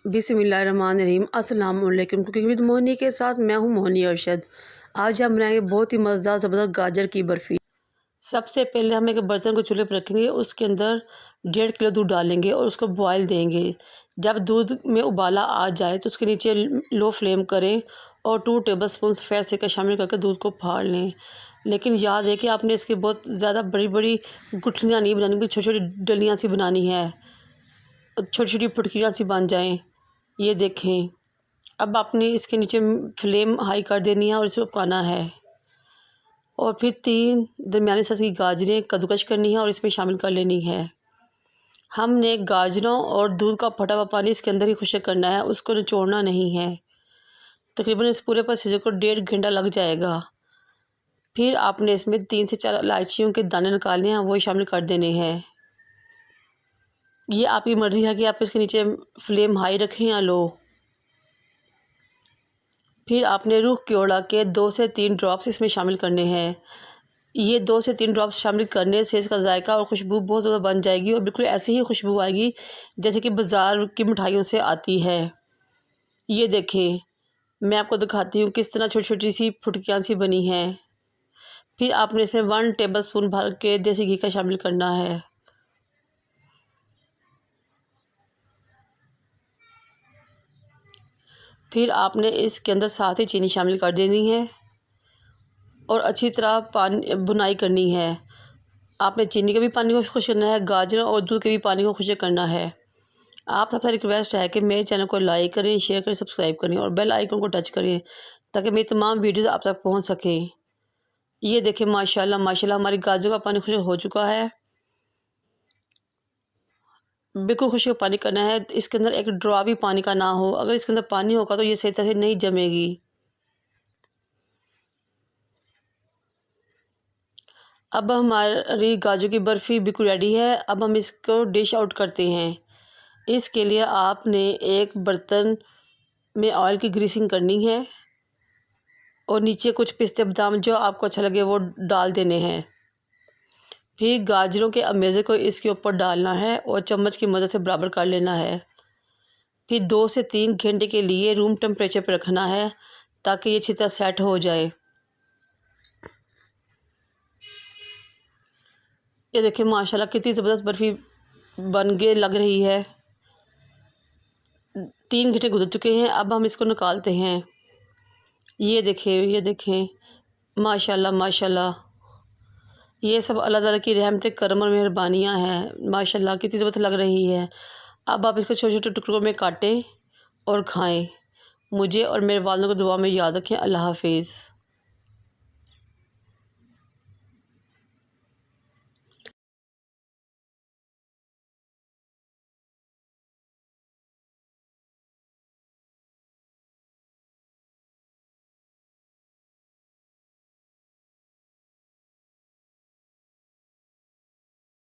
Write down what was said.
बिस्मिल्लाहिर्रहमानिर्रहीम। अस्सलाम वालेकुम। कुकिंग विद मोहनी के साथ मैं हूँ मोहनी अरशद। आज हम बनाएंगे बहुत ही मज़ेदार ज़बरदस्त गाजर की बर्फ़ी। सबसे पहले हम एक बर्तन को चूल्हे पर रखेंगे, उसके अंदर 1.5 किलो दूध डालेंगे और उसको बॉयल देंगे। जब दूध में उबाला आ जाए तो उसके नीचे लो फ्लेम करें और 2 टेबलस्पून सफ़ेद सिरका शामिल करके दूध को फाड़ लें। लेकिन याद है कि आपने इसकी बहुत ज़्यादा बड़ी बड़ी गुठलियाँ नहीं बनानी, छोटी छोटी डलियाँ सी बनानी है, छोटी छोटी फुटकियाँ सी बन जाएँ। ये देखें। अब आपने इसके नीचे फ्लेम हाई कर देनी है और इसे पकाना है। और फिर 3 दरमियानी साइज़ की गाजरें कद्दूकस करनी है और इसमें शामिल कर लेनी है। हमने गाजरों और दूध का फटा हुआ पानी इसके अंदर ही खुश्क करना है, उसको निचोड़ना नहीं है। तकरीबन इस पूरे प्रोसीजर को 1.5 घंटा लग जाएगा। फिर आपने इसमें 3 से 4 इलायचियों के दाने निकालने हैं, वही शामिल कर देने हैं। ये आपकी मर्ज़ी है कि आप इसके नीचे फ्लेम हाई रखें या लो। फिर आपने रूह क्योड़ा के 2 से 3 ड्रॉप्स इसमें शामिल करने हैं। ये 2 से 3 ड्रॉप्स शामिल करने से इसका जायका और खुशबू बहुत ज़्यादा बन जाएगी और बिल्कुल ऐसी ही खुशबू आएगी जैसे कि बाज़ार की मिठाइयों से आती है। ये देखें, मैं आपको दिखाती हूँ किस तरह छोटी छोटी सी फुटकियाँ सी बनी हैं। फिर आपने इसमें 1 टेबलस्पून भर के देसी घी का शामिल करना है। फिर आपने इसके अंदर साथ ही चीनी शामिल कर देनी है और अच्छी तरह पानी भुनाई करनी है। आपने चीनी के भी पानी को खुश्क करना है, गाजर और दूध के भी पानी को खुश्क करना है। आप सबसे रिक्वेस्ट है कि मेरे चैनल को लाइक करें, शेयर करें, सब्सक्राइब करें और बेल आइकन को टच करें ताकि मेरी तमाम वीडियोज़ आप तक पहुँच सकें। ये देखें, माशाल्लाह माशाल्लाह हमारी गाजर का पानी खुश्क हो चुका है। बिल्कुल खुश्क पानी करना है, इसके अंदर एक ड्रॉप भी पानी का ना हो। अगर इसके अंदर पानी होगा तो ये सही तरह से नहीं जमेगी। अब हमारी गाजर की बर्फ़ी बिल्कुल रेडी है। अब हम इसको डिश आउट करते हैं। इसके लिए आपने एक बर्तन में ऑयल की ग्रीसिंग करनी है और नीचे कुछ पिस्ते बादाम जो आपको अच्छा लगे वो डाल देने हैं। फिर गाजरों के अमेज़े को इसके ऊपर डालना है और चम्मच की मदद से बराबर कर लेना है। फिर 2 से 3 घंटे के लिए रूम टेम्परेचर पर रखना है ताकि ये अच्छी तरह सेट हो जाए। ये देखिए माशाल्लाह कितनी ज़बरदस्त बर्फ़ी बन के लग रही है। 3 घंटे गुजर चुके हैं, अब हम इसको निकालते हैं। ये देखें माशाल्लाह माशाल्लाह। ये सब अल्लाह ताला की रहमत करम और मेहरबानियाँ हैं। माशाल्लाह कितनी ज़बरदस्त लग रही है। अब आप इसको छोटे छोटे टुकड़ों में काटें और खाएं। मुझे और मेरे वालों को दुआ में याद रखें। अल्लाह हाफिज़।